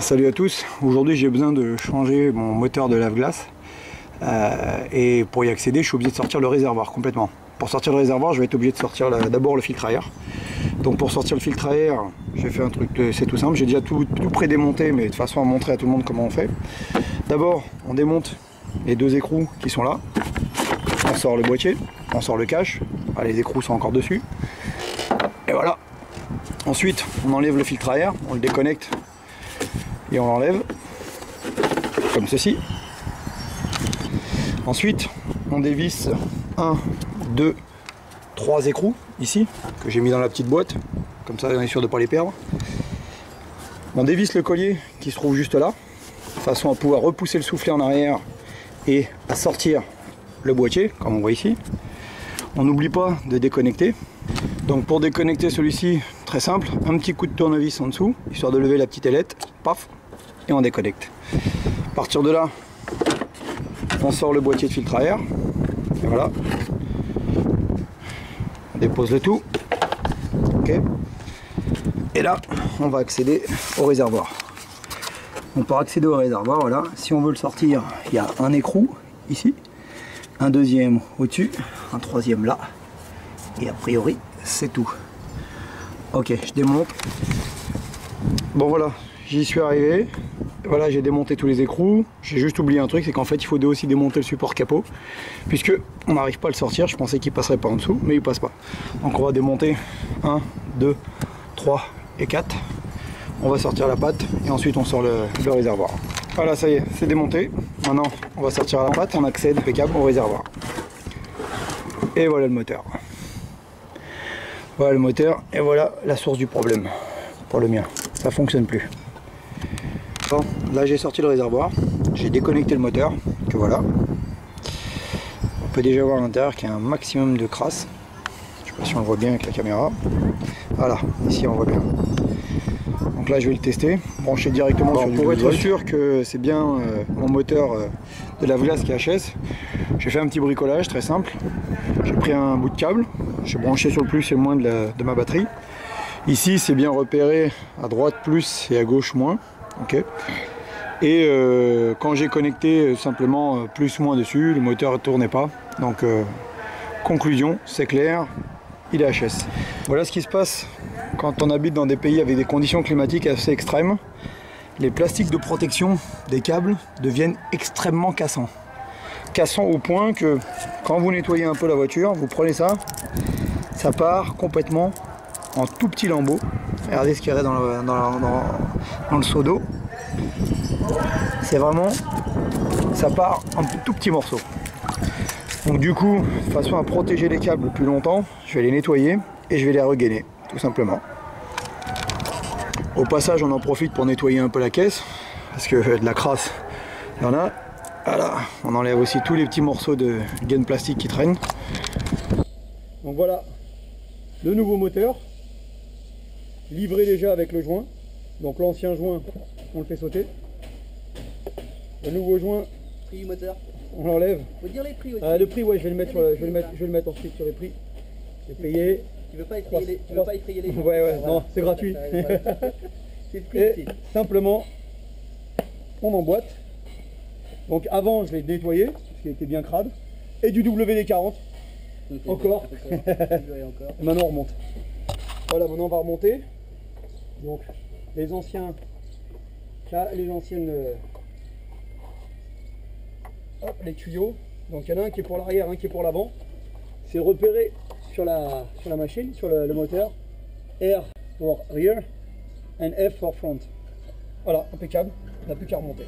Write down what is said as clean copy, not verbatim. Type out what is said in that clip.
Salut à tous, aujourd'hui j'ai besoin de changer mon moteur de lave-glace et pour y accéder je suis obligé de sortir le réservoir complètement. Pour sortir le réservoir je vais être obligé de sortir d'abord le filtre à air. Donc pour sortir le filtre à air j'ai fait un truc, c'est tout simple, j'ai déjà tout pré-démonté mais de façon à montrer à tout le monde comment on fait. D'abord on démonte les deux écrous qui sont là, on sort le boîtier, on sort le cache, les écrous sont encore dessus et voilà. Ensuite on enlève le filtre à air, on le déconnecte et on l'enlève comme ceci. Ensuite on dévisse 1, 2, 3 écrous ici que j'ai mis dans la petite boîte, comme ça on est sûr de ne pas les perdre. On dévisse le collier qui se trouve juste là de façon à pouvoir repousser le soufflet en arrière et à sortir le boîtier comme on voit ici. On n'oublie pas de déconnecter. Donc pour déconnecter celui-ci, très simple, un petit coup de tournevis en dessous, histoire de lever la petite ailette, paf, et on déconnecte. À partir de là, on sort le boîtier de filtre à air, et voilà. On dépose le tout, ok. Et là, on va accéder au réservoir. Donc pour accéder au réservoir, voilà, si on veut le sortir, il y a un écrou ici, un deuxième au-dessus, un troisième là, et a priori c'est tout. Ok, je démonte. Bon voilà, j'y suis arrivé. Voilà, j'ai démonté tous les écrous. J'ai juste oublié un truc, c'est qu'en fait il faut aussi démonter le support capot, puisque on n'arrive pas à le sortir. Je pensais qu'il passerait pas en dessous, mais il passe pas. Donc on va démonter 1, 2, 3 et 4. On va sortir la patte et ensuite on sort le réservoir. Voilà, ça y est, c'est démonté. Maintenant on va sortir la patte, on accède impeccable au réservoir. Et voilà le moteur. Voilà le moteur et voilà la source du problème pour le mien. Ça fonctionne plus. Bon, là j'ai sorti le réservoir, j'ai déconnecté le moteur, que voilà. On peut déjà voir à l'intérieur qu'il y a un maximum de crasse. Je sais pas si on le voit bien avec la caméra. Voilà, ici on voit bien. Donc là je vais le tester, brancher directement sur du 12 volts. Pour être sûr que c'est bien mon moteur de lave-glace qui est HS, j'ai fait un petit bricolage très simple. J'ai pris un bout de câble, j'ai branché sur le plus et le moins de ma batterie. Ici c'est bien repéré, à droite plus et à gauche moins. Okay. Et quand j'ai connecté simplement plus ou moins dessus, le moteur ne tournait pas. Donc conclusion, c'est clair, il est HS. Voilà ce qui se passe quand on habite dans des pays avec des conditions climatiques assez extrêmes. Les plastiques de protection des câbles deviennent extrêmement cassants. Cassants au point que quand vous nettoyez un peu la voiture, vous prenez ça, ça part complètement en tout petits lambeaux. Regardez ce qu'il y a dans le seau d'eau. C'est vraiment, ça part en tout petits morceaux. Donc du coup, de façon à protéger les câbles plus longtemps, je vais les nettoyer et je vais les regainer, tout simplement. Au passage, on en profite pour nettoyer un peu la caisse, parce que de la crasse, il y en a. Voilà, on enlève aussi tous les petits morceaux de gaine plastique qui traînent. Donc voilà, le nouveau moteur, livré déjà avec le joint. Donc l'ancien joint, on le fait sauter. Le nouveau joint, prix du moteur, on l'enlève. Faut dire les prix aussi. Le prix, ouais, je vais le mettre ensuite sur les prix. J'ai payé. Tu veux pas effrayer les gens. Ouais, non, c'est gratuit. C'est le prix Et simplement, on emboîte. Donc avant, je l'ai nettoyé, parce qu'il était bien crade. Et du WD-40. Encore. Et maintenant, on remonte. Voilà, maintenant, on va remonter. Donc, les anciennes. Hop, les tuyaux. Donc, il y en a un qui est pour l'arrière, un qui est pour l'avant. C'est repéré sur la machine, sur le moteur. R for rear and F for front. Voilà, impeccable. On n'a plus qu'à remonter.